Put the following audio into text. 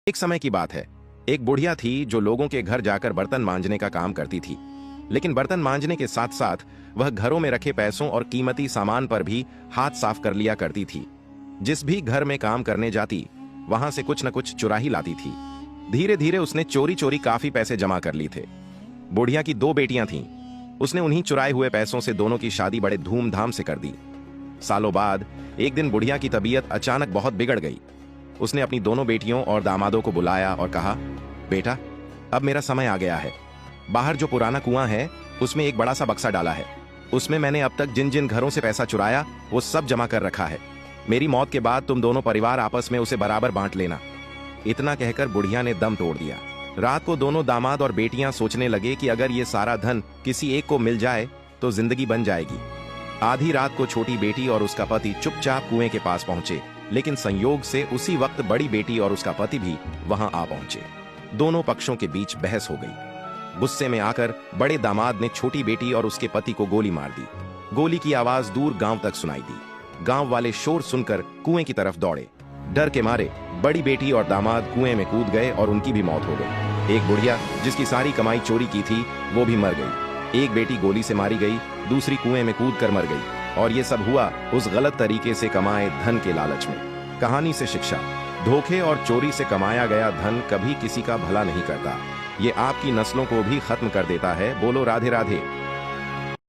एक समय की बात है। एक बुढ़िया थी जो लोगों के घर जाकर बर्तन मांजने का काम करती थी। लेकिन बर्तन मांजने के साथ साथ वह घरों में रखे पैसों और कीमती सामान पर भी हाथ साफ कर लिया करती थी। जिस भी घर में काम करने जाती वहां से कुछ न कुछ चुरा ही लाती थी। धीरे धीरे उसने चोरी चोरी काफी पैसे जमा कर लिए थे। बुढ़िया की दो बेटियां थीं। उसने उन्हीं चुराए हुए पैसों से दोनों की शादी बड़े धूमधाम से कर दी। सालों बाद एक दिन बुढ़िया की तबीयत अचानक बहुत बिगड़ गई। उसने अपनी दोनों बेटियों और दामादों को बुलाया और कहा, बेटा, अब मेरा समय आ गया है। बाहर जो पुराना कुआं है उसमें एक बड़ा सा बक्सा डाला है। उसमें मैंने अब तक जिन जिन घरों से पैसा चुराया वो सब जमा कर रखा है। मेरी मौत के बाद तुम दोनों परिवार आपस में उसे बराबर बांट लेना। इतना कहकर बुढ़िया ने दम तोड़ दिया। रात को दोनों दामाद और बेटियां सोचने लगे कि अगर ये सारा धन किसी एक को मिल जाए तो जिंदगी बन जाएगी। आधी रात को छोटी बेटी और उसका पति चुपचाप कुएं के पास पहुंचे, लेकिन संयोग से उसी वक्त बड़ी बेटी और उसका पति भी वहां आ पहुंचे। दोनों पक्षों के बीच बहस हो गई। गुस्से में आकर बड़े दामाद ने छोटी बेटी और उसके पति को गोली मार दी। गोली की आवाज दूर गांव तक सुनाई दी। गांव वाले शोर सुनकर कुएं की तरफ दौड़े। डर के मारे बड़ी बेटी और दामाद कुएं में कूद गए और उनकी भी मौत हो गई। एक बुढ़िया जिसकी सारी कमाई चोरी की थी वो भी मर गई। एक बेटी गोली से मारी गई, दूसरी कुएं में कूद कर मर गई। और ये सब हुआ उस गलत तरीके से कमाए धन के लालच में। कहानी से शिक्षा: धोखे और चोरी से कमाया गया धन कभी किसी का भला नहीं करता। ये आपकी नस्लों को भी खत्म कर देता है। बोलो राधे राधे।